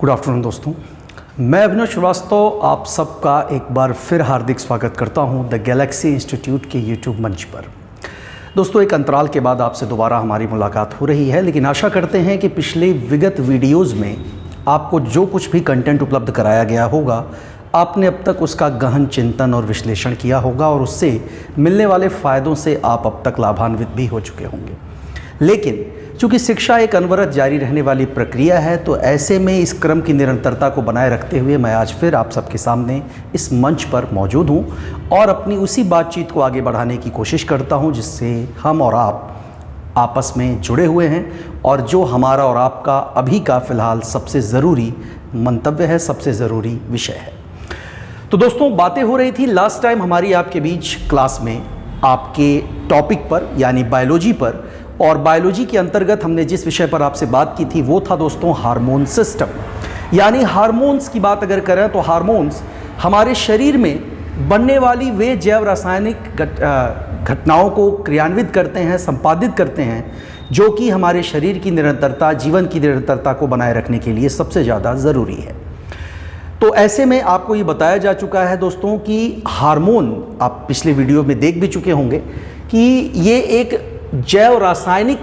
Good afternoon दोस्तों, मैं अभिनव श्रीवास्तव आप सबका एक बार फिर हार्दिक स्वागत करता हूं द गैलेक्सी इंस्टीट्यूट के यूट्यूब मंच पर। दोस्तों, एक अंतराल के बाद आपसे दोबारा हमारी मुलाकात हो रही है, लेकिन आशा करते हैं कि पिछले विगत वीडियोज़ में आपको जो कुछ भी कंटेंट उपलब्ध कराया गया होगा, आपने अब तक उसका गहन चिंतन और विश्लेषण किया होगा और उससे मिलने वाले फ़ायदों से आप अब तक लाभान्वित भी हो चुके होंगे। लेकिन चूँकि शिक्षा एक अनवरत जारी रहने वाली प्रक्रिया है, तो ऐसे में इस क्रम की निरंतरता को बनाए रखते हुए मैं आज फिर आप सबके सामने इस मंच पर मौजूद हूँ और अपनी उसी बातचीत को आगे बढ़ाने की कोशिश करता हूँ जिससे हम और आप आपस में जुड़े हुए हैं और जो हमारा और आपका अभी का फ़िलहाल सबसे ज़रूरी मंतव्य है, सबसे ज़रूरी विषय है। तो दोस्तों, बातें हो रही थी लास्ट टाइम हमारी आपके बीच क्लास में आपके टॉपिक पर यानी बायोलॉजी पर, और बायोलॉजी के अंतर्गत हमने जिस विषय पर आपसे बात की थी वो था दोस्तों हार्मोन सिस्टम। यानी हार्मोन्स की बात अगर करें तो हार्मोन्स हमारे शरीर में बनने वाली वे जैव रासायनिक घटनाओं को क्रियान्वित करते हैं, संपादित करते हैं, जो कि हमारे शरीर की निरंतरता, जीवन की निरंतरता को बनाए रखने के लिए सबसे ज़्यादा ज़रूरी है। तो ऐसे में आपको ये बताया जा चुका है दोस्तों कि हार्मोन, आप पिछले वीडियो में देख भी चुके होंगे कि ये एक जैव रासायनिक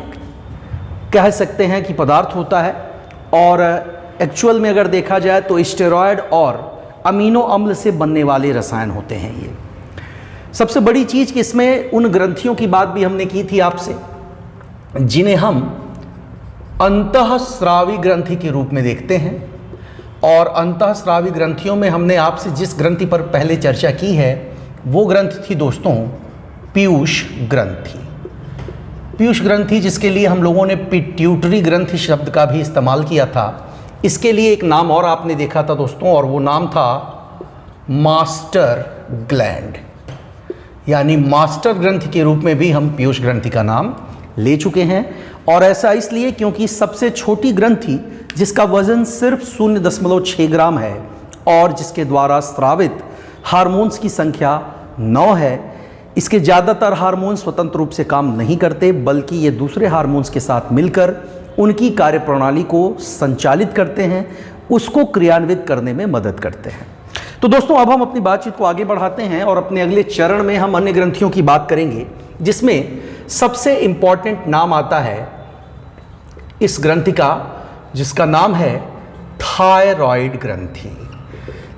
कह सकते हैं कि पदार्थ होता है, और एक्चुअल में अगर देखा जाए तो स्टेरॉयड और अमीनो अम्ल से बनने वाले रसायन होते हैं। ये सबसे बड़ी चीज़ कि इसमें उन ग्रंथियों की बात भी हमने की थी आपसे जिन्हें हम अंतःस्रावी ग्रंथि के रूप में देखते हैं, और अंतःस्रावी ग्रंथियों में हमने आपसे जिस ग्रंथि पर पहले चर्चा की है वो ग्रंथि थी दोस्तों पीयूष ग्रंथि। पीयूष ग्रंथि, जिसके लिए हम लोगों ने पिट्यूटरी ग्रंथि शब्द का भी इस्तेमाल किया था। इसके लिए एक नाम और आपने देखा था दोस्तों, और वो नाम था मास्टर ग्लैंड, यानी मास्टर ग्रंथि के रूप में भी हम पीयूष ग्रंथि का नाम ले चुके हैं। और ऐसा इसलिए क्योंकि सबसे छोटी ग्रंथि जिसका वजन सिर्फ 0.6 ग्राम है और जिसके द्वारा स्रावित हार्मोन्स की संख्या 9 है। इसके ज़्यादातर हार्मोन स्वतंत्र रूप से काम नहीं करते, बल्कि ये दूसरे हार्मोन्स के साथ मिलकर उनकी कार्यप्रणाली को संचालित करते हैं, उसको क्रियान्वित करने में मदद करते हैं। तो दोस्तों, अब हम अपनी बातचीत को आगे बढ़ाते हैं और अपने अगले चरण में हम अन्य ग्रंथियों की बात करेंगे, जिसमें सबसे इम्पॉर्टेंट नाम आता है इस ग्रंथि का, जिसका नाम है थायराइड ग्रंथि।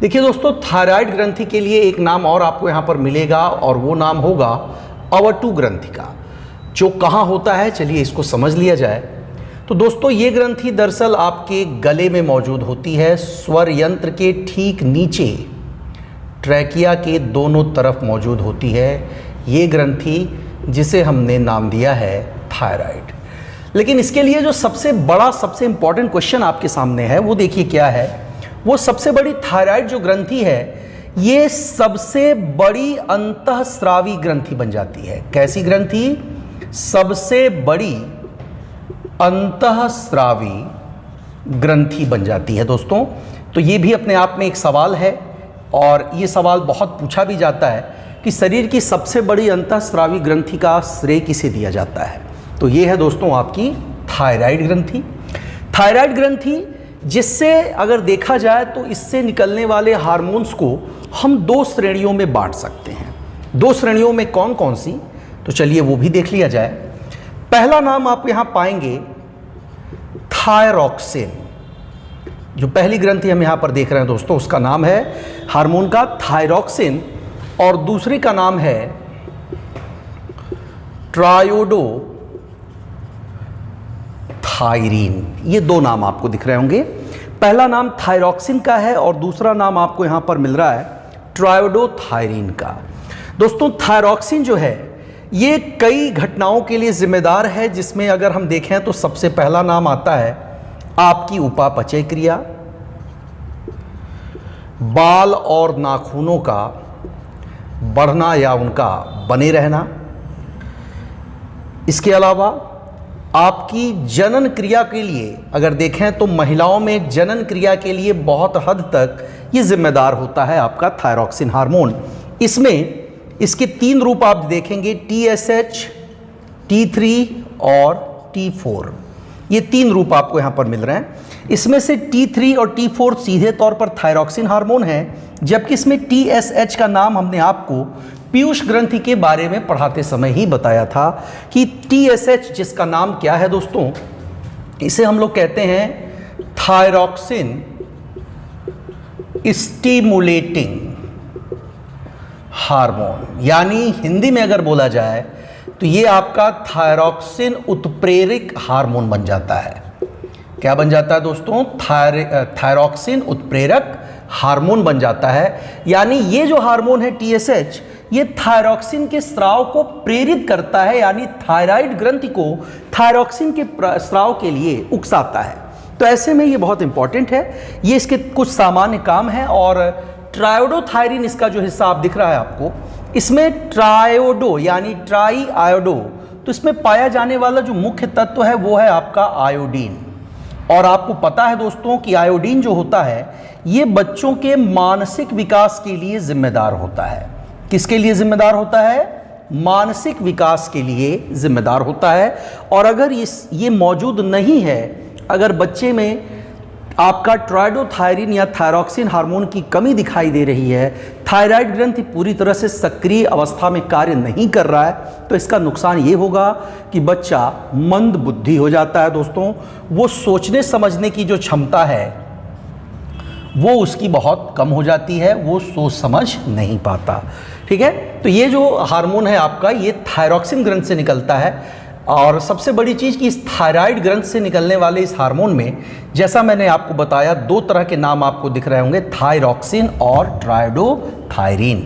देखिए दोस्तों, थायराइड ग्रंथि के लिए एक नाम और आपको यहाँ पर मिलेगा और वो नाम होगा अवटु ग्रंथि का, जो कहाँ होता है चलिए इसको समझ लिया जाए। तो दोस्तों, ये ग्रंथि दरअसल आपके गले में मौजूद होती है, स्वर यंत्र के ठीक नीचे ट्रैकिया के दोनों तरफ मौजूद होती है ये ग्रंथि, जिसे हमने नाम दिया है थायराइड। लेकिन इसके लिए जो सबसे बड़ा, सबसे इंपॉर्टेंट क्वेश्चन आपके सामने है वो देखिए क्या है। वो सबसे बड़ी थायराइड जो ग्रंथि है, ये सबसे बड़ी अंतःस्रावी ग्रंथि बन जाती है। कैसी ग्रंथि? सबसे बड़ी अंतःस्रावी ग्रंथि बन जाती है दोस्तों। तो ये भी अपने आप में एक सवाल है, और ये सवाल बहुत पूछा भी जाता है कि शरीर की सबसे बड़ी अंतःस्रावी ग्रंथि का श्रेय किसे दिया जाता है। तो ये है दोस्तों आपकी थायराइड ग्रंथि। थायराइड ग्रंथि, जिससे अगर देखा जाए तो इससे निकलने वाले हार्मोन्स को हम 2 श्रेणियों में बांट सकते हैं। 2 श्रेणियों में कौन कौन सी, तो चलिए वो भी देख लिया जाए। पहला नाम आप यहाँ पाएंगे थायरॉक्सिन। जो पहली ग्रंथि हम यहाँ पर देख रहे हैं दोस्तों, उसका नाम है हार्मोन का थायरॉक्सिन, और दूसरे का नाम है ट्रायोडोथायरीन। ये 2 नाम आपको दिख रहे होंगे। पहला नाम थायरॉक्सिन का है और दूसरा नाम आपको यहाँ पर मिल रहा है ट्रायोडोथायरीन का। दोस्तों, थायरॉक्सिन जो है ये कई घटनाओं के लिए जिम्मेदार है, जिसमें अगर हम देखें तो सबसे पहला नाम आता है आपकी उपापचय क्रिया, बाल और नाखूनों का बढ़ना या उनका बने रहना। इसके अलावा आपकी जनन क्रिया के लिए अगर देखें तो महिलाओं में जनन क्रिया के लिए बहुत हद तक ये जिम्मेदार होता है आपका थायरॉक्सिन हार्मोन। इसमें इसके 3 रूप आप देखेंगे, TSH, T3 और T4। ये 3 रूप आपको यहाँ पर मिल रहे हैं। इसमें से T3 और T4 सीधे तौर पर थायरॉक्सिन हार्मोन है, जबकि इसमें TSH का नाम हमने आपको पीयूष ग्रंथि के बारे में पढ़ाते समय ही बताया था कि TSH जिसका नाम क्या है दोस्तों, इसे हम लोग कहते हैं थायरॉक्सिन स्टिमुलेटिंग हार्मोन, यानी हिंदी में अगर बोला जाए तो ये आपका थायरॉक्सिन उत्प्रेरक हार्मोन बन जाता है। क्या बन जाता है दोस्तों? थायरॉक्सिन उत्प्रेरक हार्मोन बन जाता है। यानी ये जो हार्मोन है TSH, ये थायरॉक्सिन के स्राव को प्रेरित करता है, यानी थायराइड ग्रंथि को थायरॉक्सिन के स्राव के लिए उकसाता है। तो ऐसे में ये बहुत इंपॉर्टेंट है। ये इसके कुछ सामान्य काम हैं। और ट्रायोडोथायरिन इसका जो हिस्सा आप दिख रहा है आपको, इसमें ट्रायोडो यानी ट्राई आयोडो, तो इसमें पाया जाने वाला जो मुख्य तत्व है वो है आपका आयोडीन। और आपको पता है दोस्तों कि आयोडीन जो होता है ये बच्चों के मानसिक विकास के लिए जिम्मेदार होता है। किसके लिए जिम्मेदार होता है? मानसिक विकास के लिए जिम्मेदार होता है। और अगर ये मौजूद नहीं है, अगर बच्चे में आपका ट्रायोडोथायरिन या थायरॉक्सिन हार्मोन की कमी दिखाई दे रही है, थायराइड ग्रंथि पूरी तरह से सक्रिय अवस्था में कार्य नहीं कर रहा है, तो इसका नुकसान ये होगा कि बच्चा मंद बुद्धि हो जाता है दोस्तों। वो सोचने समझने की जो क्षमता है वो उसकी बहुत कम हो जाती है, वो सोच समझ नहीं पाता। ठीक है, तो ये जो हार्मोन है आपका, ये थायरॉक्सिन ग्रंथ से निकलता है। और सबसे बड़ी चीज़ कि इस थायराइड ग्रंथ से निकलने वाले इस हार्मोन में, जैसा मैंने आपको बताया, 2 तरह के नाम आपको दिख रहे होंगे, थायरॉक्सिन और ट्रायोडोथायरिन।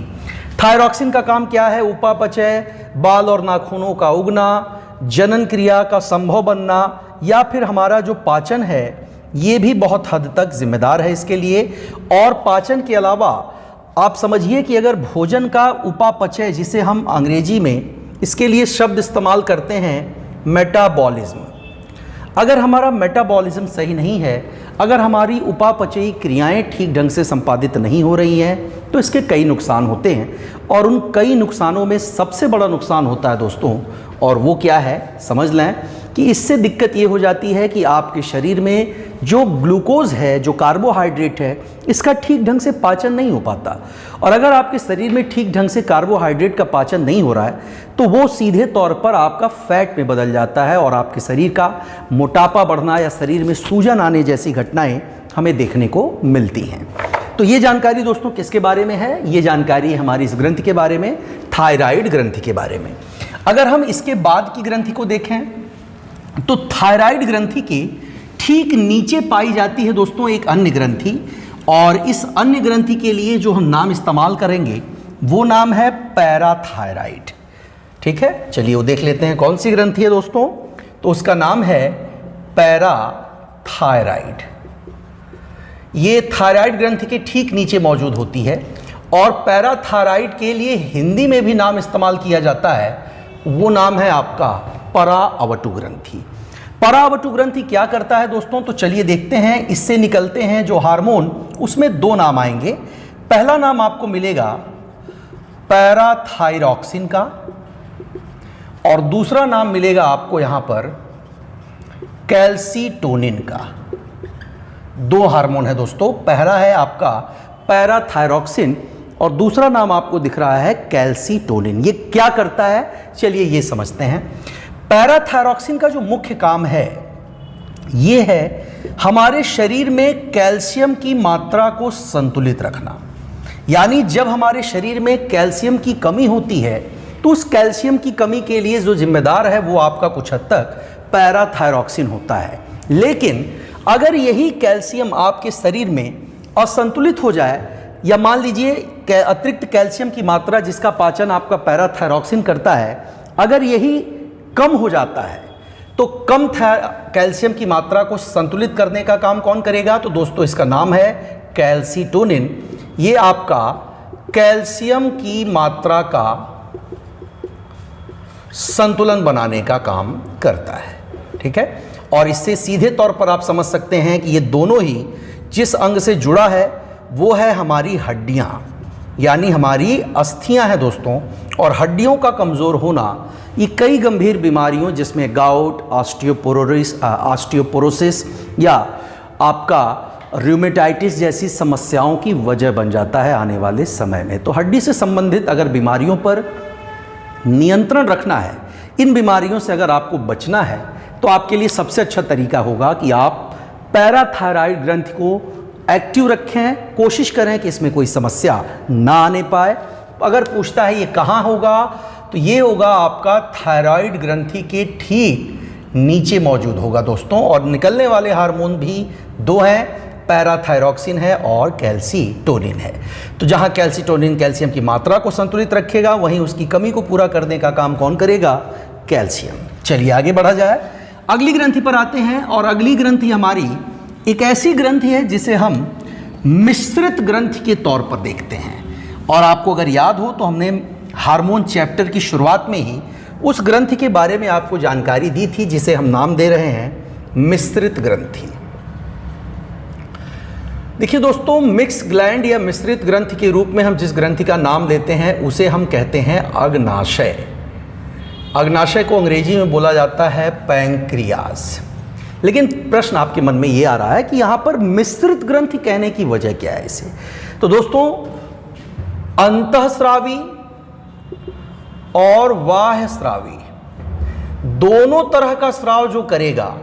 थायरॉक्सिन का काम क्या है? उपापचय, बाल और नाखूनों का उगना, जनन क्रिया का संभव बनना, या फिर हमारा जो पाचन है ये भी बहुत हद तक जिम्मेदार है इसके लिए। और पाचन के अलावा आप समझिए कि अगर भोजन का उपापचय, जिसे हम अंग्रेजी में इसके लिए शब्द इस्तेमाल करते हैं मेटाबॉलिज्म, अगर हमारा मेटाबॉलिज्म सही नहीं है, अगर हमारी उपापचयी क्रियाएं ठीक ढंग से संपादित नहीं हो रही हैं, तो इसके कई नुकसान होते हैं। और उन कई नुकसानों में सबसे बड़ा नुकसान होता है दोस्तों, और वो क्या है समझ लें कि इससे दिक्कत ये हो जाती है कि आपके शरीर में जो ग्लूकोज है, जो कार्बोहाइड्रेट है, इसका ठीक ढंग से पाचन नहीं हो पाता। और अगर आपके शरीर में ठीक ढंग से कार्बोहाइड्रेट का पाचन नहीं हो रहा है, तो वो सीधे तौर पर आपका फैट में बदल जाता है और आपके शरीर का मोटापा बढ़ना या शरीर में सूजन आने जैसी घटनाएं हमें देखने को मिलती हैं। तो ये जानकारी दोस्तों किसके बारे में है? ये जानकारी हमारी इस ग्रंथि के बारे में, थायराइड ग्रंथि के बारे में। अगर हम इसके बाद की ग्रंथि को देखें तो थायराइड ग्रंथि के ठीक नीचे पाई जाती है दोस्तों एक अन्य ग्रंथि, और इस अन्य ग्रंथि के लिए जो हम नाम इस्तेमाल करेंगे वो नाम है पैराथायराइड। ठीक है, चलिए वो देख लेते हैं कौन सी ग्रंथि है दोस्तों। तो उसका नाम है पैराथायराइड। ये थायराइड ग्रंथि के ठीक नीचे मौजूद होती है। और पैराथायराइड के लिए हिंदी में भी नाम इस्तेमाल किया जाता है, वो नाम है आपका पराअवटु ग्रंथि। पराअवटु ग्रंथि क्या करता है दोस्तों? तो चलिए देखते हैं। इससे निकलते हैं जो हार्मोन, उसमें 2 नाम आएंगे। पहला नाम आपको मिलेगा पैराथायरॉक्सिन का, और दूसरा नाम मिलेगा आपको यहां पर कैल्सीटोनिन का। 2 हार्मोन है दोस्तों, पहला है आपका पैराथायरॉक्सिन और दूसरा नाम आपको दिख रहा है कैल्सीटोनिन। ये क्या करता है चलिए ये समझते हैं। पैराथायरॉक्सिन का जो मुख्य काम है ये है हमारे शरीर में कैल्शियम की मात्रा को संतुलित रखना। यानी जब हमारे शरीर में कैल्शियम की कमी होती है तो उस कैल्शियम की कमी के लिए जो जिम्मेदार है वो आपका कुछ हद तक पैराथायरॉक्सिन होता है। लेकिन अगर यही कैल्शियम आपके शरीर में असंतुलित हो जाए, या मान लीजिए अतिरिक्त कैल्शियम की मात्रा जिसका पाचन आपका पैराथायरॉक्सिन करता है, अगर यही कम हो जाता है, तो कम कैल्शियम की मात्रा को संतुलित करने का काम कौन करेगा? तो दोस्तों इसका नाम है कैल्सीटोनिन। ये आपका कैल्शियम की मात्रा का संतुलन बनाने का काम करता है। ठीक है, और इससे सीधे तौर पर आप समझ सकते हैं कि ये दोनों ही जिस अंग से जुड़ा है वो है हमारी हड्डियां। यानी हमारी अस्थियां हैं दोस्तों और हड्डियों का कमज़ोर होना, ये कई गंभीर बीमारियों जिसमें गाउट, ऑस्टियोपोरोसिस या आपका रूमेटाइटिस जैसी समस्याओं की वजह बन जाता है आने वाले समय में। तो हड्डी से संबंधित अगर बीमारियों पर नियंत्रण रखना है, इन बीमारियों से अगर आपको बचना है, तो आपके लिए सबसे अच्छा तरीका होगा कि आप पैराथायराइड ग्रंथि को एक्टिव रखें, कोशिश करें कि इसमें कोई समस्या ना आने पाए। अगर पूछता है ये कहाँ होगा, तो ये होगा आपका थायराइड ग्रंथि के ठीक नीचे मौजूद होगा दोस्तों। और निकलने वाले हार्मोन भी दो हैं, पैराथायरॉक्सिन है और कैल्सीटोनिन है। तो जहाँ कैल्सीटोनिन कैल्शियम की मात्रा को संतुलित रखेगा, वहीं उसकी कमी को पूरा करने का काम कौन करेगा? कैल्शियम। चलिए आगे बढ़ा जाए, अगली ग्रंथि पर आते हैं। और अगली ग्रंथि हमारी एक ऐसी ग्रंथि है जिसे हम मिश्रित ग्रंथि के तौर पर देखते हैं। और आपको अगर याद हो तो हमने हार्मोन चैप्टर की शुरुआत में ही उस ग्रंथि के बारे में आपको जानकारी दी थी जिसे हम नाम दे रहे हैं मिश्रित ग्रंथि। देखिए दोस्तों, मिक्स ग्लैंड या मिश्रित ग्रंथि के रूप में हम जिस ग्रंथि का नाम लेते हैं उसे हम कहते हैं अग्नाशय। अग्नाशय को अंग्रेजी में बोला जाता है पैंक्रियास। लेकिन प्रश्न आपके मन में ये आ रहा है कि यहाँ पर मिश्रित ग्रंथि कहने की वजह क्या है इसे? तो दोस्तों, अंतःस्रावी और बाह्यस्रावी दोनों तरह का स्राव जो करेगा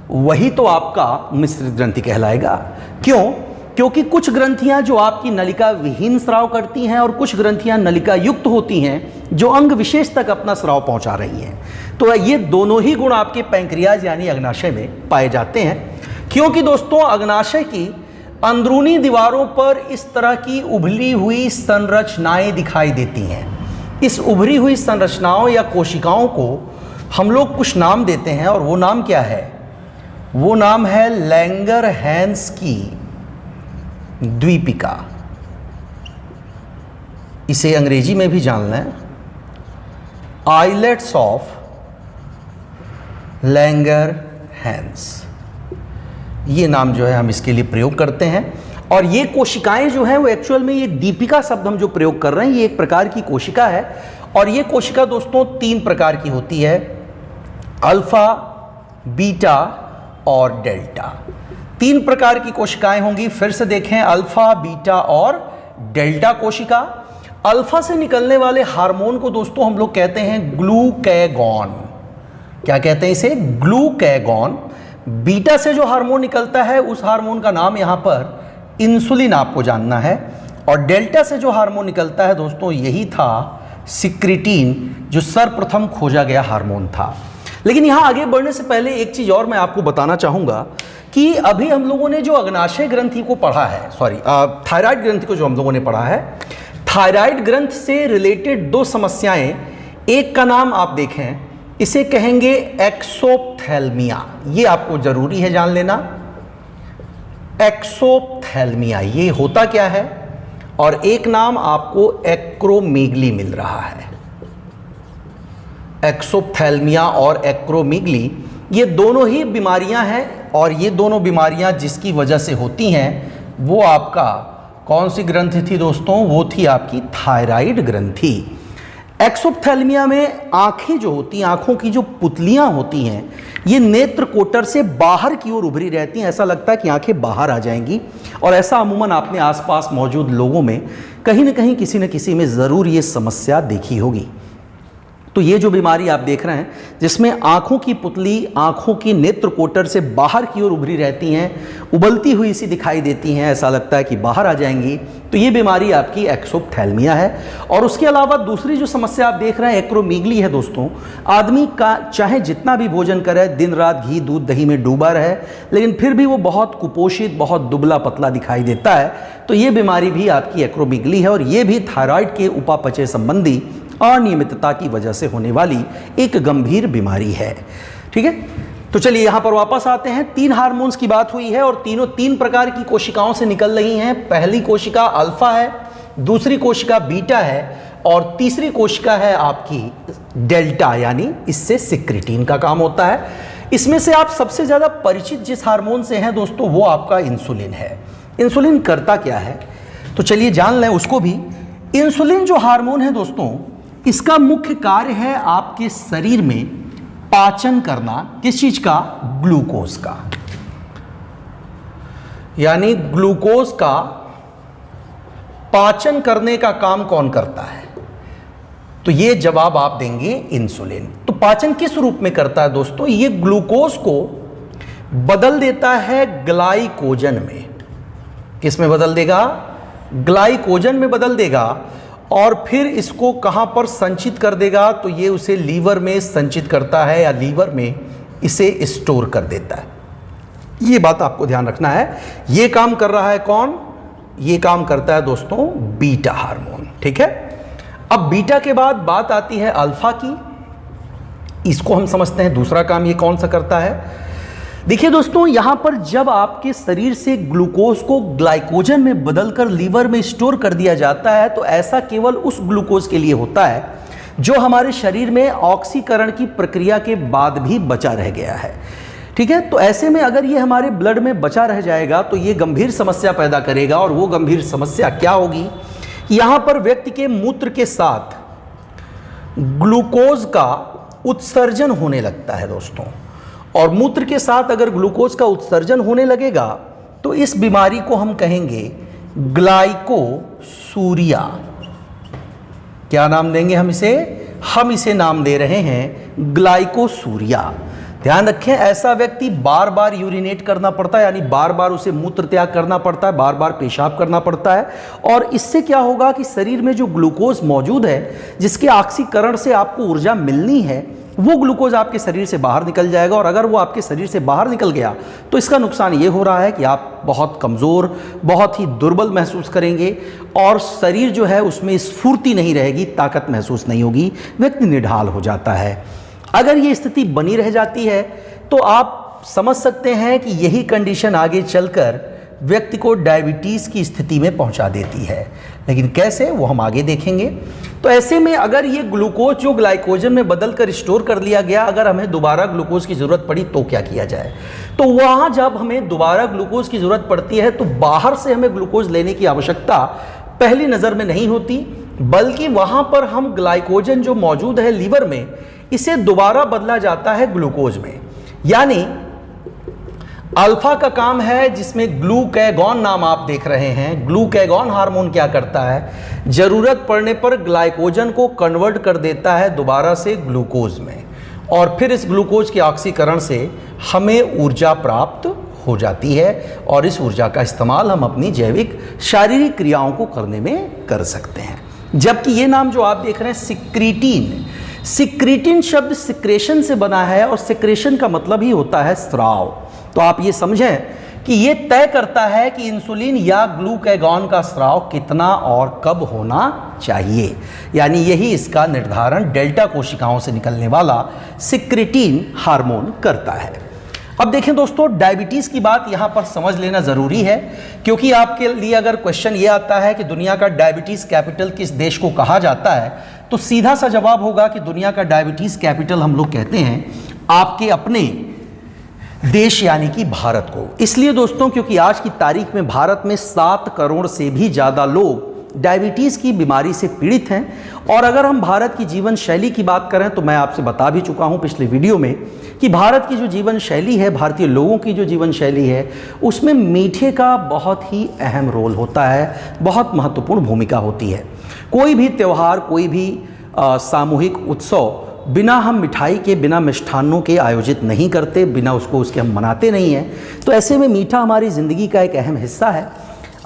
वही तो आपका मिश्रित ग्रंथि कहलाएगा। क्यों? क्योंकि कुछ ग्रंथियां जो आपकी नलिका विहीन स्राव करती हैं और कुछ ग्रंथियां नलिका युक्त होती हैं जो अंग विशेष तक अपना स्राव पहुंचा रही हैं। तो ये दोनों ही गुण आपके पैंक्रियाज यानी अग्नाशय में पाए जाते हैं। क्योंकि दोस्तों, अग्नाशय की अंदरूनी दीवारों पर इस तरह की उभरी हुई संरचनाएं दिखाई देती हैं। इस उभरी हुई संरचनाओं या कोशिकाओं को हम लोग कुछ नाम देते हैं, और वो नाम क्या है? वो नाम है लैंगरहैंस की द्वीपिका। इसे अंग्रेजी में भी जान लें, आइलेट्स ऑफ लैंगरहैंस। ये नाम जो है हम इसके लिए प्रयोग करते हैं। और ये कोशिकाएं जो हैं वो एक्चुअल में, ये दीपिका शब्द हम जो प्रयोग कर रहे हैं, ये एक प्रकार की कोशिका है। और ये कोशिका दोस्तों 3 प्रकार की होती है, अल्फा, बीटा और डेल्टा। 3 प्रकार की कोशिकाएं होंगी। फिर से देखें, अल्फा, बीटा और डेल्टा कोशिका। अल्फा से निकलने वाले हार्मोन को दोस्तों हम लोग कहते हैं ग्लूकैगॉन। क्या कहते हैं इसे? ग्लूकैगॉन। बीटा से जो हार्मोन निकलता है उस हार्मोन का नाम यहाँ पर इंसुलिन आपको जानना है। और डेल्टा से जो हार्मोन निकलता है दोस्तों, यही था सिक्रिटीन, जो सर्वप्रथम खोजा गया हार्मोन था। लेकिन यहाँ आगे बढ़ने से पहले एक चीज़ और मैं आपको बताना चाहूँगा कि अभी हम लोगों ने जो अग्नाशय ग्रंथि को पढ़ा है, थायराइड ग्रंथि को जो हम लोगों ने पढ़ा है, थायराइड ग्रंथि से रिलेटेड 2 समस्याएं, एक का नाम आप देखें, इसे कहेंगे एक्सोप्थैल्मिया। ये आपको जरूरी है जान लेना, एक्सोप्थैल्मिया ये होता क्या है। और एक नाम आपको एक्रोमेगली मिल रहा है। एक्सोप्थैल्मिया और एक्रोमेगली ये दोनों ही बीमारियां हैं। और ये दोनों बीमारियां जिसकी वजह से होती हैं वो आपका कौन सी ग्रंथि थी दोस्तों? वो थी आपकी थायराइड ग्रंथि। एक्सोप्थैल्मिया में आंखें जो होती हैं, आंखों की जो पुतलियां होती हैं, ये नेत्र कोटर से बाहर की ओर उभरी रहती हैं। ऐसा लगता है कि आंखें बाहर आ जाएंगी। और ऐसा अमूमन आपने आसपास मौजूद लोगों में कहीं न कहीं किसी न किसी में ज़रूर ये समस्या देखी होगी। तो ये जो बीमारी आप देख रहे हैं, जिसमें आंखों की पुतली आंखों की नेत्र कोटर से बाहर की ओर उभरी रहती हैं, उबलती हुई सी दिखाई देती हैं, ऐसा लगता है कि बाहर आ जाएंगी, तो ये बीमारी आपकी एक्सोप्थैल्मिया है। और उसके अलावा दूसरी जो समस्या आप देख रहे हैं एक्रोमेगली है दोस्तों। आदमी का चाहे जितना भी भोजन करे, दिन रात घी दूध दही में डूबा रहे, लेकिन फिर भी वो बहुत कुपोषित, बहुत दुबला पतला दिखाई देता है। तो ये बीमारी भी आपकी एक्रोमेगली है। और ये भी थायराइड के उपापचय संबंधी अनियमितता की वजह से होने वाली एक गंभीर बीमारी है। ठीक है, तो चलिए यहाँ पर वापस आते हैं। 3 हार्मोन्स की बात हुई है और तीनों 3 प्रकार की कोशिकाओं से निकल रही हैं। पहली कोशिका अल्फा है, दूसरी कोशिका बीटा है और तीसरी कोशिका है आपकी डेल्टा, यानी इससे सिक्रिटीन का काम होता है। इसमें से आप सबसे ज़्यादा परिचित जिस हार्मोन से हैं दोस्तों, वो आपका इंसुलिन है। इंसुलिन करता क्या है, तो चलिए जान लें उसको भी। इंसुलिन जो हार्मोन है दोस्तों, इसका मुख्य कार्य है आपके शरीर में पाचन करना। किस चीज का? ग्लूकोज का। यानी ग्लूकोज का पाचन करने का काम कौन करता है? तो ये जवाब आप देंगे इंसुलिन। तो पाचन किस रूप में करता है दोस्तों? ये ग्लूकोज को बदल देता है ग्लाइकोजन में। किस में बदल देगा? ग्लाइकोजन में बदल देगा। और फिर इसको कहां पर संचित कर देगा? तो ये उसे लीवर में संचित करता है या लीवर में इसे स्टोर कर देता है। ये बात आपको ध्यान रखना है। ये काम कर रहा है कौन? ये काम करता है दोस्तों बीटा हार्मोन। ठीक है। अब बीटा के बाद बात आती है अल्फा की। इसको हम समझते हैं दूसरा काम ये कौन सा करता है। देखिए दोस्तों, यहां पर जब आपके शरीर से ग्लूकोज को ग्लाइकोजन में बदलकर लीवर में स्टोर कर दिया जाता है, तो ऐसा केवल उस ग्लूकोज के लिए होता है जो हमारे शरीर में ऑक्सीकरण की प्रक्रिया के बाद भी बचा रह गया है। ठीक है। तो ऐसे में अगर ये हमारे ब्लड में बचा रह जाएगा तो ये गंभीर समस्या पैदा करेगा। और वो गंभीर समस्या क्या होगी? यहां पर व्यक्ति के मूत्र के साथ ग्लूकोज का उत्सर्जन होने लगता है दोस्तों। और मूत्र के साथ अगर ग्लूकोज का उत्सर्जन होने लगेगा तो इस बीमारी को हम कहेंगे ग्लाइकोसूरिया। क्या नाम देंगे हम इसे? हम इसे नाम दे रहे हैं ग्लाइकोसूरिया। ध्यान रखें, ऐसा व्यक्ति बार बार यूरिनेट करना पड़ता है, यानी बार बार उसे मूत्र त्याग करना पड़ता है, बार बार पेशाब करना पड़ता है। और इससे क्या होगा कि शरीर में जो ग्लूकोज मौजूद है, जिसके ऑक्सीकरण से आपको ऊर्जा मिलनी है, वो ग्लूकोज आपके शरीर से बाहर निकल जाएगा। और अगर वो आपके शरीर से बाहर निकल गया तो इसका नुकसान ये हो रहा है कि आप बहुत कमज़ोर, बहुत ही दुर्बल महसूस करेंगे और शरीर जो है उसमें स्फूर्ति नहीं रहेगी, ताकत महसूस नहीं होगी, व्यक्ति निढाल हो जाता है। अगर ये स्थिति बनी रह जाती है तो आप समझ सकते हैं कि यही कंडीशन आगे चलकर व्यक्ति को डायबिटीज़ की स्थिति में पहुंचा देती है। लेकिन कैसे, वो हम आगे देखेंगे। तो ऐसे में अगर ये ग्लूकोज जो ग्लाइकोजन में बदलकर स्टोर कर लिया गया, अगर हमें दोबारा ग्लूकोज की ज़रूरत पड़ी तो क्या किया जाए? तो वहाँ जब हमें दोबारा ग्लूकोज की ज़रूरत पड़ती है तो बाहर से हमें ग्लूकोज लेने की आवश्यकता पहली नज़र में नहीं होती, बल्कि वहाँ पर हम ग्लाइकोजन जो मौजूद है लीवर में, इसे दोबारा बदला जाता है ग्लूकोज में। यानी अल्फा का काम है, जिसमें ग्लूकैगॉन नाम आप देख रहे हैं। ग्लूकैगॉन हार्मोन क्या करता है? जरूरत पड़ने पर ग्लाइकोजन को कन्वर्ट कर देता है दोबारा से ग्लूकोज में। और फिर इस ग्लूकोज के ऑक्सीकरण से हमें ऊर्जा प्राप्त हो जाती है और इस ऊर्जा का इस्तेमाल हम अपनी जैविक शारीरिक क्रियाओं को करने में कर सकते हैं। जबकि ये नाम जो आप देख रहे हैं सिक्रीटिन, सिक्रीटिन शब्द सिक्रेशन से बना है और सिक्रेशन का मतलब ही होता है स्राव। तो आप ये समझें कि ये तय करता है कि इंसुलिन या ग्लूकैगॉन का स्राव कितना और कब होना चाहिए। यानी यही इसका निर्धारण डेल्टा कोशिकाओं से निकलने वाला सिक्रीटिन हार्मोन करता है। अब देखें दोस्तों, डायबिटीज़ की बात यहाँ पर समझ लेना ज़रूरी है, क्योंकि आपके लिए अगर क्वेश्चन ये आता है कि दुनिया का डायबिटीज़ कैपिटल किस देश को कहा जाता है, तो सीधा सा जवाब होगा कि दुनिया का डायबिटीज़ कैपिटल हम लोग कहते हैं आपके अपने देश यानी कि भारत को। इसलिए दोस्तों क्योंकि आज की तारीख में भारत में 7 करोड़ से भी ज़्यादा लोग डायबिटीज़ की बीमारी से पीड़ित हैं। और अगर हम भारत की जीवन शैली की बात करें तो मैं आपसे बता भी चुका हूं पिछले वीडियो में कि भारत की जो जीवन शैली है, भारतीय लोगों की जो जीवन शैली है, उसमें मीठे का बहुत ही अहम रोल होता है, बहुत महत्वपूर्ण भूमिका होती है। कोई भी त्यौहार, कोई भी सामूहिक उत्सव बिना हम मिठाई के, बिना मिष्ठान्नों के आयोजित नहीं करते, बिना उसके हम मनाते नहीं हैं। तो ऐसे में मीठा हमारी ज़िंदगी का एक अहम हिस्सा है।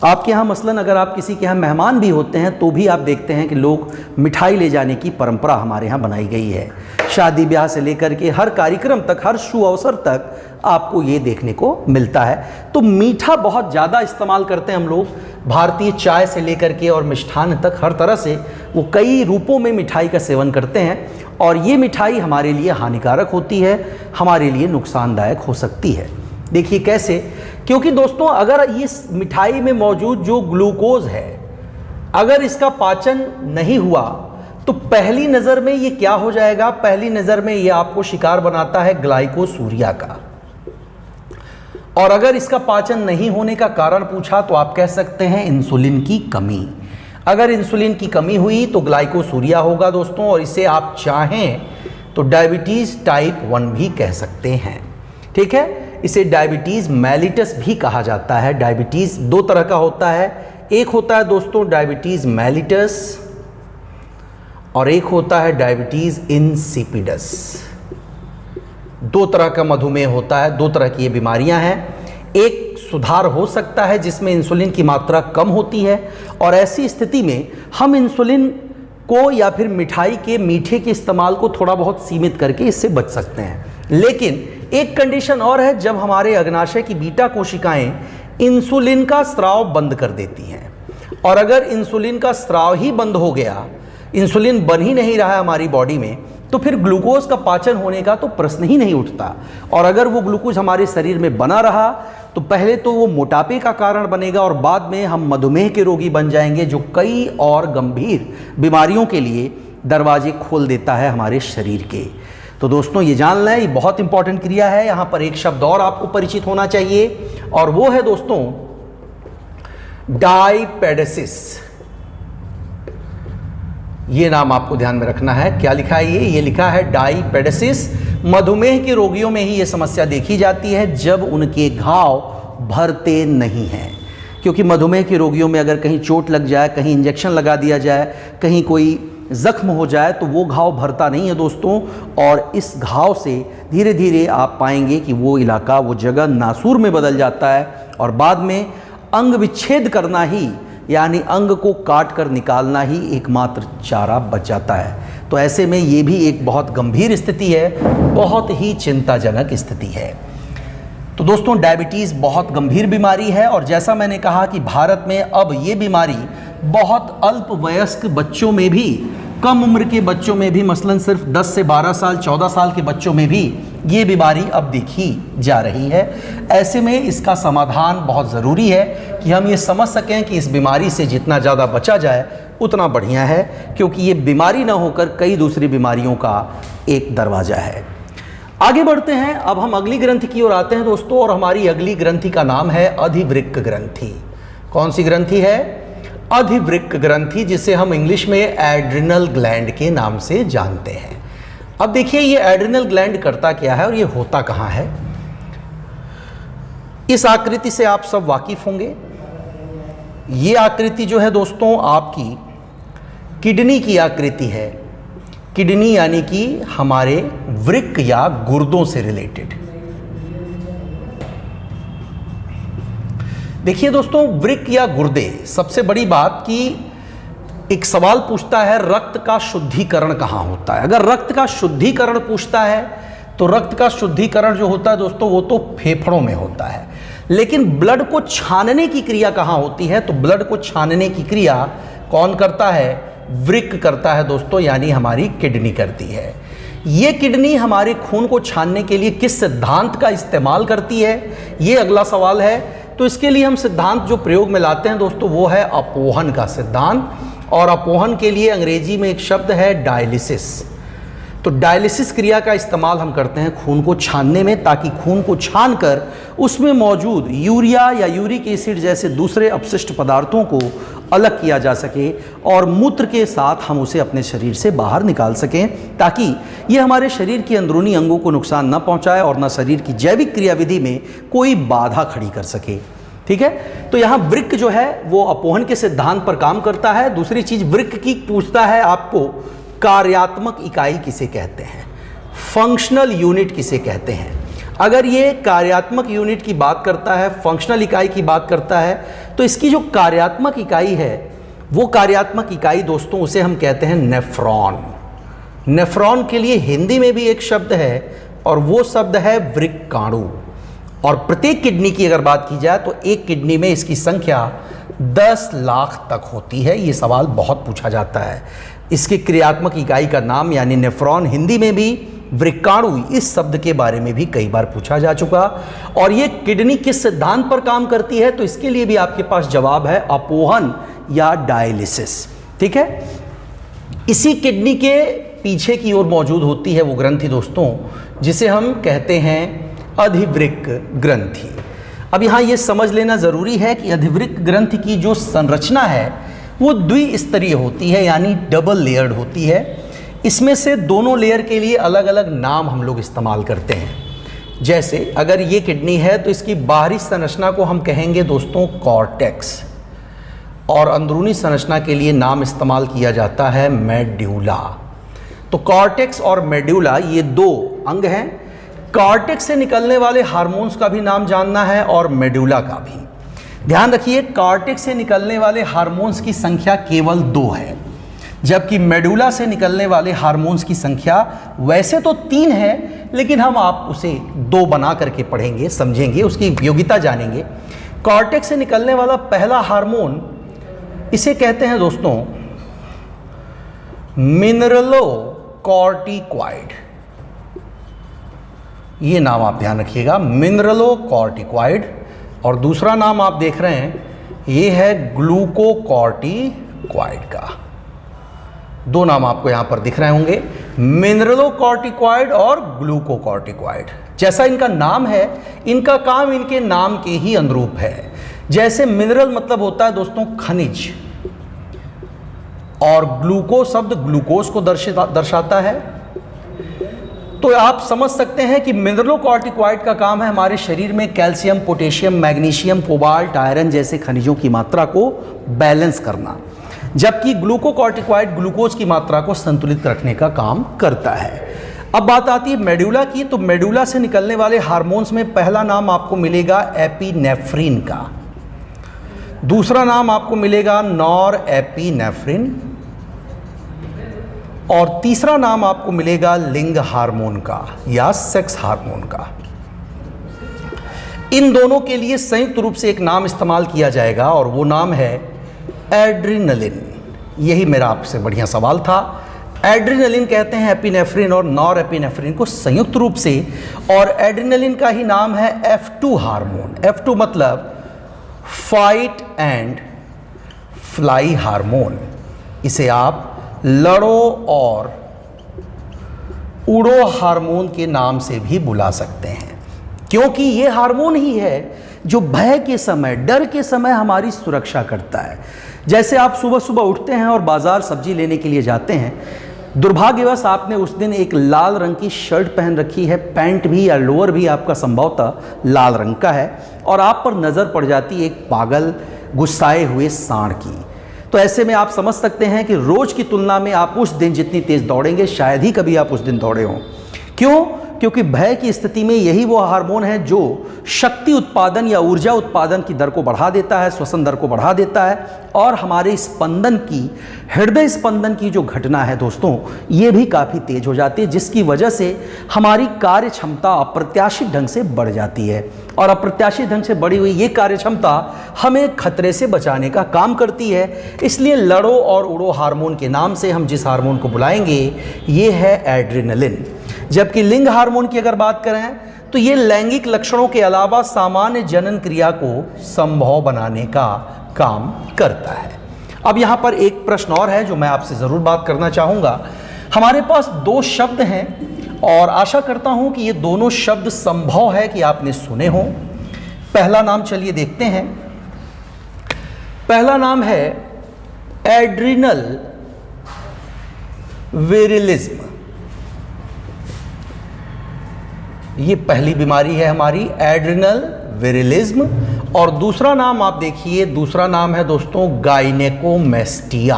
आपके यहाँ मसलन अगर आप किसी के यहाँ मेहमान भी होते हैं तो भी आप देखते हैं कि लोग मिठाई ले जाने की परंपरा हमारे यहाँ बनाई गई है। शादी ब्याह से लेकर के हर कार्यक्रम तक, हर शुभ अवसर तक आपको ये देखने को मिलता है। तो मीठा बहुत ज़्यादा इस्तेमाल करते हैं हम लोग। भारतीय चाय से लेकर के और मिष्ठान्न तक हर तरह से वो कई रूपों में मिठाई का सेवन करते हैं। और ये मिठाई हमारे लिए हानिकारक होती है, हमारे लिए नुकसानदायक हो सकती है। देखिए कैसे, क्योंकि दोस्तों अगर ये मिठाई में मौजूद जो ग्लूकोज है, अगर इसका पाचन नहीं हुआ तो पहली नज़र में ये क्या हो जाएगा? पहली नज़र में ये आपको शिकार बनाता है ग्लाइकोसूरिया का। और अगर इसका पाचन नहीं होने का कारण पूछा तो आप कह सकते हैं इंसुलिन की कमी। अगर इंसुलिन की कमी हुई तो ग्लाइकोसूरिया होगा दोस्तों, और इसे आप चाहें तो डायबिटीज़ टाइप 1 भी कह सकते हैं। ठीक है, इसे डायबिटीज़ मेलिटस भी कहा जाता है। डायबिटीज़ दो तरह का होता है, एक होता है दोस्तों डायबिटीज़ मेलिटस और एक होता है डायबिटीज़ इंसिपिडस। दो तरह का मधुमेह होता है, दो तरह की ये बीमारियां हैं। एक सुधार हो सकता है जिसमें इंसुलिन की मात्रा कम होती है, और ऐसी स्थिति में हम इंसुलिन को या फिर मिठाई के मीठे के इस्तेमाल को थोड़ा बहुत सीमित करके इससे बच सकते हैं। लेकिन एक कंडीशन और है, जब हमारे अग्नाशय की बीटा कोशिकाएं इंसुलिन का स्राव बंद कर देती हैं, और अगर इंसुलिन का स्राव ही बंद हो गया, इंसुलिन बन ही नहीं रहा है हमारी बॉडी में, तो फिर ग्लूकोज का पाचन होने का तो प्रश्न ही नहीं उठता। और अगर वो ग्लूकोज हमारे शरीर में बना रहा तो पहले तो वो मोटापे का कारण बनेगा, और बाद में हम मधुमेह के रोगी बन जाएंगे, जो कई और गंभीर बीमारियों के लिए दरवाजे खोल देता है हमारे शरीर के। तो दोस्तों ये जान लें, ये बहुत इंपॉर्टेंट क्रिया है। यहाँ पर एक शब्द और आपको परिचित होना चाहिए, और वो है दोस्तों डायपेडेसिस। ये नाम आपको ध्यान में रखना है। क्या लिखा है ये लिखा है डायपेडेसिस। मधुमेह के रोगियों में ही ये समस्या देखी जाती है जब उनके घाव भरते नहीं हैं, क्योंकि मधुमेह के रोगियों में अगर कहीं चोट लग जाए, कहीं इंजेक्शन लगा दिया जाए, कहीं कोई जख्म हो जाए तो वो घाव भरता नहीं है दोस्तों, और इस घाव से धीरे धीरे आप पाएंगे कि वो इलाका, वो जगह नासूर में बदल जाता है, और बाद में अंग विच्छेद करना ही, यानी अंग को काट कर निकालना ही एकमात्र चारा बच जाता है। तो ऐसे में ये भी एक बहुत गंभीर स्थिति है, बहुत ही चिंताजनक स्थिति है। तो दोस्तों डायबिटीज़ बहुत गंभीर बीमारी है, और जैसा मैंने कहा कि भारत में अब ये बीमारी बहुत अल्प वयस्क बच्चों में भी, कम उम्र के बच्चों में भी, मसलन सिर्फ 10 से 12 साल 14 साल के बच्चों में भी ये बीमारी अब देखी जा रही है। ऐसे में इसका समाधान बहुत ज़रूरी है कि हम ये समझ सकें कि इस बीमारी से जितना ज़्यादा बचा जाए उतना बढ़िया है, क्योंकि ये बीमारी ना होकर कई दूसरी बीमारियों का एक दरवाज़ा है। आगे बढ़ते हैं, अब हम अगली ग्रंथि की ओर आते हैं दोस्तों, और हमारी अगली ग्रंथि का नाम है अधिवृक्क ग्रंथि। कौन सी ग्रंथि है? अधिवृक्क ग्रंथि, जिसे हम इंग्लिश में एड्रिनल ग्लैंड के नाम से जानते हैं। अब देखिए ये एड्रिनल ग्लैंड करता क्या है और ये होता कहाँ है। इस आकृति से आप सब वाकिफ होंगे। ये आकृति जो है दोस्तों आपकी किडनी की आकृति है। किडनी यानी कि हमारे वृक्क या गुर्दों से रिलेटेड। देखिए दोस्तों, वृक्क या गुर्दे, सबसे बड़ी बात कि एक सवाल पूछता है रक्त का शुद्धिकरण कहाँ होता है। अगर रक्त का शुद्धिकरण पूछता है तो रक्त का शुद्धिकरण जो होता है दोस्तों वो तो फेफड़ों में होता है, लेकिन ब्लड को छानने की क्रिया कहाँ होती है? तो ब्लड को छानने की क्रिया कौन करता है? वृक्क करता है दोस्तों, यानी हमारी किडनी करती है। ये किडनी हमारे खून को छानने के लिए किस सिद्धांत का इस्तेमाल करती है, ये अगला सवाल है। तो इसके लिए हम सिद्धांत जो प्रयोग में लाते हैं दोस्तों वो है अपोहन का सिद्धांत, और अपोहन के लिए अंग्रेजी में एक शब्द है डायलिसिस। तो डायलिसिस क्रिया का इस्तेमाल हम करते हैं खून को छानने में, ताकि खून को छानकर उसमें मौजूद यूरिया या यूरिक एसिड जैसे दूसरे अपशिष्ट पदार्थों को अलग किया जा सके, और मूत्र के साथ हम उसे अपने शरीर से बाहर निकाल सकें, ताकि ये हमारे शरीर के अंदरूनी अंगों को नुकसान न पहुंचाए और न शरीर की जैविक क्रियाविधि में कोई बाधा खड़ी कर सके। ठीक है, तो यहाँ वृक्क जो है वो अपोहन के सिद्धांत पर काम करता है। दूसरी चीज वृक्क की पूछता है आपको, कार्यात्मक इकाई किसे कहते हैं, फंक्शनल यूनिट किसे कहते हैं। अगर ये कार्यात्मक यूनिट की बात करता है, फंक्शनल इकाई की बात करता है, तो इसकी जो कार्यात्मक इकाई है वो कार्यात्मक इकाई दोस्तों उसे हम कहते हैं नेफ्रॉन। नेफ्रॉन के लिए हिंदी में भी एक शब्द है, और वो शब्द है वृक्काणु। और प्रत्येक किडनी की अगर बात की जाए तो एक किडनी में इसकी संख्या 10 लाख तक होती है। ये सवाल बहुत पूछा जाता है। इसकी क्रियात्मक इकाई का नाम यानी नेफ्रॉन, हिंदी में भी वृक्काणु, इस शब्द के बारे में भी कई बार पूछा जा चुका। और ये किडनी किस सिद्धांत पर काम करती है, तो इसके लिए भी आपके पास जवाब है अपोहन या डायलिसिस। ठीक है, इसी किडनी के पीछे की ओर मौजूद होती है वो ग्रंथि दोस्तों जिसे हम कहते हैं अधिवृक्क ग्रंथि। अब यहाँ ये समझ लेना ज़रूरी है कि अधिवृक्क ग्रंथि की जो संरचना है वो द्विस्तरीय होती है, यानी डबल लेयर्ड होती है। इसमें से दोनों लेयर के लिए अलग अलग नाम हम लोग इस्तेमाल करते हैं। जैसे अगर ये किडनी है तो इसकी बाहरी संरचना को हम कहेंगे दोस्तों कॉर्टेक्स, और अंदरूनी संरचना के लिए नाम इस्तेमाल किया जाता है मेड्यूला। तो कॉर्टेक्स और मेड्यूला ये दो अंग हैं। कॉर्टेक्स से निकलने वाले हार्मोन्स का भी नाम जानना है और मेड्यूला का भी। ध्यान रखिए, कॉर्टेक्स से निकलने वाले हार्मोन्स की संख्या केवल 2 है, जबकि मेडुला से निकलने वाले हार्मोन्स की संख्या वैसे तो 3 है, लेकिन हम आप उसे 2 बना करके पढ़ेंगे, समझेंगे, उसकी उपयोगिता जानेंगे। कॉर्टेक्स से निकलने वाला पहला हार्मोन, इसे कहते हैं दोस्तों मिनरलोकॉर्टिकॉइड। ये नाम आप ध्यान रखिएगा, मिनरलोकॉर्टिकॉइड। और दूसरा नाम आप देख रहे हैं, ये है ग्लूकोकॉर्टिकॉइड का। 2 नाम आपको यहां पर दिख रहे होंगे, मिनरलोकॉर्टिकॉइड और ग्लूकोकॉर्टिकॉइड। जैसा इनका नाम है, इनका काम इनके नाम के ही अनुरूप है। जैसे मिनरल मतलब होता है दोस्तों खनिज, और ग्लूको शब्द ग्लूकोज को दर्शाता है। तो आप समझ सकते हैं कि मिनरलोकॉर्टिकॉइड का काम है हमारे शरीर में calcium, potassium, magnesium, cobalt, iron जैसे खनिजों की मात्रा को बैलेंस करना, जबकि ग्लूकोकॉर्टिकॉइड ग्लूकोज की मात्रा को संतुलित रखने का काम करता है। अब बात आती है मेडुला की। तो मेडुला से निकलने वाले हार्मोन्स में पहला नाम आपको मिलेगा एपिनेफ्रिन का, दूसरा नाम आपको मिलेगा नॉर एपिनेफ्रिन, और तीसरा नाम आपको मिलेगा लिंग हार्मोन का या सेक्स हार्मोन का। इन दोनों के लिए संयुक्त रूप से एक नाम इस्तेमाल किया जाएगा और वो नाम है एड्रिनलिन। यही मेरा आपसे बढ़िया सवाल था। एड्रिनलिन कहते हैं एपिनेफ्रिन और नॉर एपिनेफ्रिन को संयुक्त रूप से, और एड्रिनलिन का ही नाम है F2 हार्मोन। F2 मतलब फाइट एंड फ्लाई हार्मोन। इसे आप लड़ो और उड़ो हार्मोन के नाम से भी बुला सकते हैं, क्योंकि ये हार्मोन ही है जो भय के समय, डर के समय हमारी सुरक्षा करता है। जैसे आप सुबह सुबह उठते हैं और बाजार सब्जी लेने के लिए जाते हैं, दुर्भाग्यवश आपने उस दिन एक लाल रंग की शर्ट पहन रखी है, पैंट भी या लोअर भी आपका संभवतः लाल रंग का है, और आप पर नज़र पड़ जाती है एक पागल गुस्साए हुए सांड की। तो ऐसे में आप समझ सकते हैं कि रोज की तुलना में आप उस दिन जितनी तेज दौड़ेंगे, शायद ही कभी आप उस दिन दौड़े हों। क्यों? क्योंकि भय की स्थिति में यही वो हार्मोन है जो शक्ति उत्पादन या ऊर्जा उत्पादन की दर को बढ़ा देता है, श्वसन दर को बढ़ा देता है, और हमारे स्पंदन की, हृदय स्पंदन की जो घटना है दोस्तों, ये भी काफ़ी तेज हो जाती है, जिसकी वजह से हमारी कार्य क्षमता अप्रत्याशित ढंग से बढ़ जाती है। और अप्रत्याशित ढंग से बढ़ी हुई ये कार्य क्षमता हमें खतरे से बचाने का काम करती है। इसलिए लड़ो और उड़ो हार्मोन के नाम से हम जिस हार्मोन को बुलाएंगे, ये है एड्रिनलिन। जबकि लिंग हार्मोन की अगर बात करें तो ये लैंगिक लक्षणों के अलावा सामान्य जनन क्रिया को संभव बनाने का काम करता है। अब यहाँ पर एक प्रश्न और है जो मैं आपसे ज़रूर बात करना चाहूँगा। हमारे पास 2 शब्द हैं और आशा करता हूँ कि ये दोनों शब्द संभव है कि आपने सुने हों। पहला नाम चलिए देखते हैं। पहला नाम है एड्रिनल विरिलिज्म। ये पहली बीमारी है हमारी, एड्रिनल विरिलिज्म। और दूसरा नाम आप देखिए, दूसरा नाम है दोस्तों गाइनेकोमेस्टिया।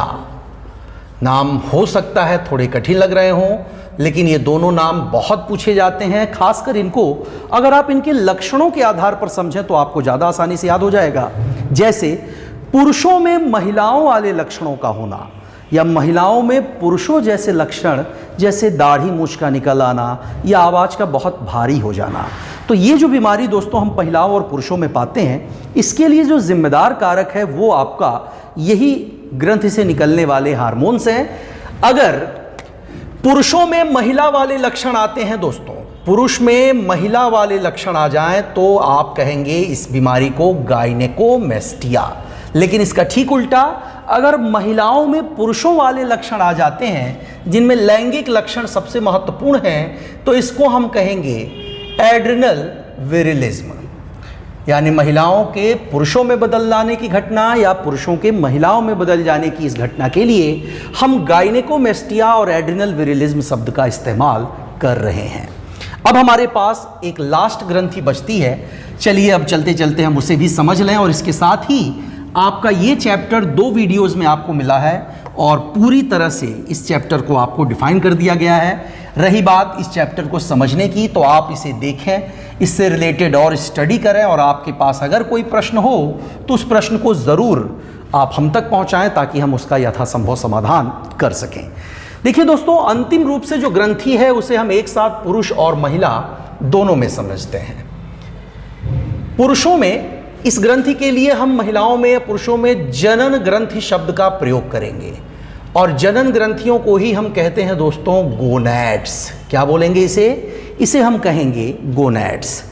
नाम हो सकता है थोड़े कठिन लग रहे हों, लेकिन ये दोनों नाम बहुत पूछे जाते हैं। खासकर इनको अगर आप इनके लक्षणों के आधार पर समझें तो आपको ज़्यादा आसानी से याद हो जाएगा। जैसे पुरुषों में महिलाओं वाले लक्षणों का होना, या महिलाओं में पुरुषों जैसे लक्षण, जैसे दाढ़ी मूंछ का निकल आना या आवाज़ का बहुत भारी हो जाना। तो ये जो बीमारी दोस्तों हम महिलाओं और पुरुषों में पाते हैं, इसके लिए जो जिम्मेदार कारक है वो आपका यही ग्रंथि से निकलने वाले हार्मोन्स हैं। अगर पुरुषों में महिला वाले लक्षण आते हैं दोस्तों, पुरुष में महिला वाले लक्षण आ जाएं, तो आप कहेंगे इस बीमारी को गाइनेकोमेस्टिया। लेकिन इसका ठीक उल्टा, अगर महिलाओं में पुरुषों वाले लक्षण आ जाते हैं जिनमें लैंगिक लक्षण सबसे महत्वपूर्ण हैं, तो इसको हम कहेंगे एड्रिनल विरिलिज्म। यानी महिलाओं के पुरुषों में बदल जाने की घटना या पुरुषों के महिलाओं में बदल जाने की इस घटना के लिए हम गायनेकोमेस्टिया और एड्रिनल विरिलिज्म शब्द का इस्तेमाल कर रहे हैं। अब हमारे पास एक लास्ट ग्रंथि बचती है, चलिए अब चलते चलते हम उसे भी समझ लें। और इसके साथ ही आपका ये चैप्टर 2 वीडियोस में आपको मिला है और पूरी तरह से इस चैप्टर को आपको डिफाइन कर दिया गया है। रही बात इस चैप्टर को समझने की, तो आप इसे देखें, इससे रिलेटेड और स्टडी करें, और आपके पास अगर कोई प्रश्न हो तो उस प्रश्न को ज़रूर आप हम तक पहुंचाएं ताकि हम उसका यथासंभव समाधान कर सकें। देखिए दोस्तों, अंतिम रूप से जो ग्रंथि है उसे हम एक साथ पुरुष और महिला दोनों में समझते हैं। पुरुषों में इस ग्रंथि के लिए हम महिलाओं में या पुरुषों में जनन ग्रंथि शब्द का प्रयोग करेंगे, और जनन ग्रंथियों को ही हम कहते हैं दोस्तों गोनैड्स। क्या बोलेंगे इसे हम कहेंगे गोनैड्स।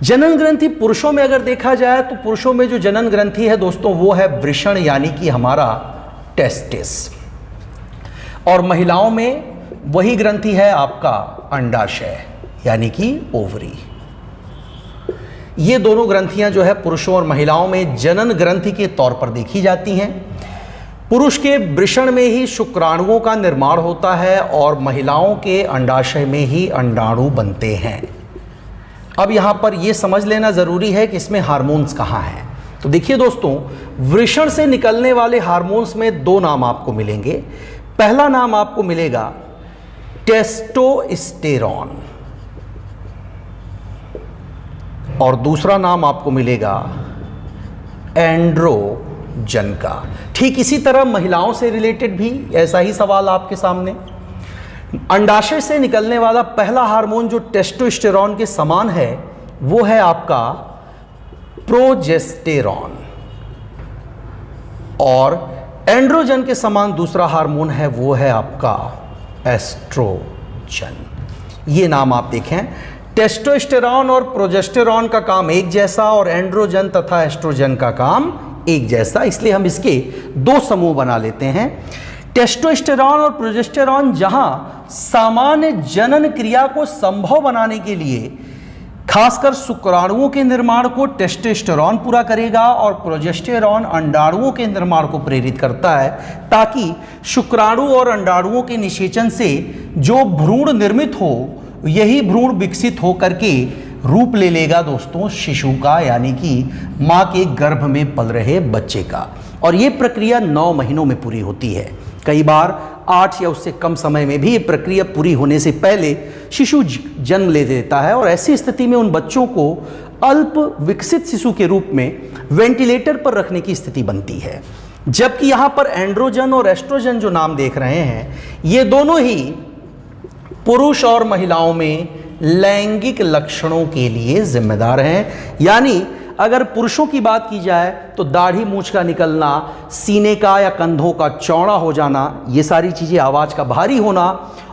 जनन ग्रंथि पुरुषों में अगर देखा जाए तो पुरुषों में जो जनन ग्रंथि है दोस्तों वो है वृषण, यानी कि हमारा टेस्टिस, और महिलाओं में वही ग्रंथि है आपका अंडाशय, यानी कि ओवरी। ये दोनों ग्रंथियां जो है पुरुषों और महिलाओं में जनन ग्रंथि के तौर पर देखी जाती हैं। पुरुष के वृषण में ही शुक्राणुओं का निर्माण होता है और महिलाओं के अंडाशय में ही अंडाणु बनते हैं। अब यहाँ पर यह समझ लेना ज़रूरी है कि इसमें हार्मोन्स कहाँ हैं। तो देखिए दोस्तों, वृषण से निकलने वाले हार्मोन्स में 2 नाम आपको मिलेंगे। पहला नाम आपको मिलेगा टेस्टोस्टेरॉन और दूसरा नाम आपको मिलेगा एंड्रोजन का। ठीक इसी तरह महिलाओं से रिलेटेड भी ऐसा ही सवाल आपके सामने। अंडाशय से निकलने वाला पहला हार्मोन जो टेस्टोस्टेरॉन के समान है वो है आपका प्रोजेस्टेरॉन, और एंड्रोजन के समान दूसरा हार्मोन है वो है आपका एस्ट्रोजन। ये नाम आप देखें, टेस्टोस्टेरॉन और प्रोजेस्टेरॉन का काम एक जैसा और एंड्रोजन तथा एस्ट्रोजन का काम एक जैसा, इसलिए हम इसके 2 समूह बना लेते हैं। टेस्टोस्टेरॉन और प्रोजेस्टेरॉन जहां सामान्य जनन क्रिया को संभव बनाने के लिए खासकर शुक्राणुओं के निर्माण को टेस्टोस्टेरॉन पूरा करेगा और प्रोजेस्टेरॉन अंडाणुओं के निर्माण को प्रेरित करता है, ताकि शुक्राणु और अंडाणुओं के निषेचन से जो भ्रूण निर्मित हो यही भ्रूण विकसित होकर के रूप ले लेगा दोस्तों शिशु का, यानी कि माँ के गर्भ में पल रहे बच्चे का। और ये प्रक्रिया 9 महीनों में पूरी होती है। कई बार 8 या उससे कम समय में भी ये प्रक्रिया पूरी होने से पहले शिशु जन्म ले लेता है, और ऐसी स्थिति में उन बच्चों को अल्प विकसित शिशु के रूप में वेंटिलेटर पर रखने की स्थिति बनती है। जबकि यहाँ पर एंड्रोजन और एस्ट्रोजन जो नाम देख रहे हैं ये दोनों ही पुरुष और महिलाओं में लैंगिक लक्षणों के लिए जिम्मेदार हैं। यानी अगर पुरुषों की बात की जाए तो दाढ़ी मूंछ का निकलना, सीने का या कंधों का चौड़ा हो जाना, ये सारी चीज़ें, आवाज़ का भारी होना,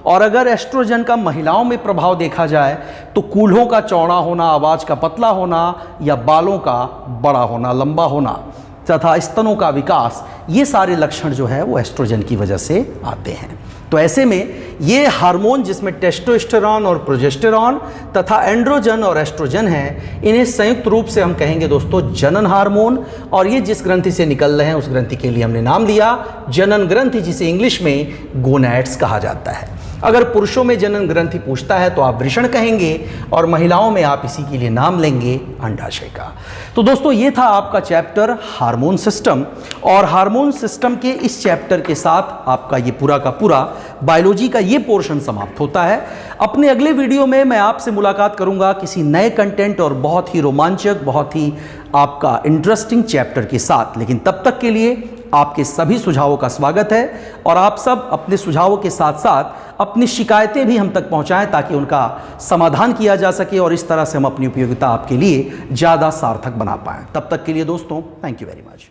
और अगर एस्ट्रोजन का महिलाओं में प्रभाव देखा जाए तो कूल्हों का चौड़ा होना, आवाज़ का पतला होना या बालों का बड़ा होना, लंबा होना तथा स्तनों का विकास, ये सारे लक्षण जो है वो एस्ट्रोजन की वजह से आते हैं। तो ऐसे में ये हार्मोन जिसमें टेस्टोस्टेरॉन और प्रोजेस्टेरॉन तथा एंड्रोजन और एस्ट्रोजन हैं, इन्हें संयुक्त रूप से हम कहेंगे दोस्तों जनन हार्मोन। और ये जिस ग्रंथि से निकल रहे हैं उस ग्रंथि के लिए हमने नाम दिया जनन ग्रंथि, जिसे इंग्लिश में गोनैड्स कहा जाता है। अगर पुरुषों में जनन ग्रंथि पूछता है तो आप वृषण कहेंगे और महिलाओं में आप इसी के लिए नाम लेंगे अंडाशय का। तो दोस्तों ये था आपका चैप्टर हार्मोन सिस्टम, और हार्मोन सिस्टम के इस चैप्टर के साथ आपका ये पूरा का पूरा बायोलॉजी का ये पोर्शन समाप्त होता है। अपने अगले वीडियो में मैं आपसे मुलाकात करूंगा किसी नए कंटेंट और बहुत ही रोमांचक, बहुत ही आपका इंटरेस्टिंग चैप्टर के साथ। लेकिन तब तक के लिए आपके सभी सुझावों का स्वागत है, और आप सब अपने सुझावों के साथ साथ अपनी शिकायतें भी हम तक पहुंचाएं ताकि उनका समाधान किया जा सके और इस तरह से हम अपनी उपयोगिता आपके लिए ज़्यादा सार्थक बना पाएं। तब तक के लिए दोस्तों, थैंक यू वेरी मच।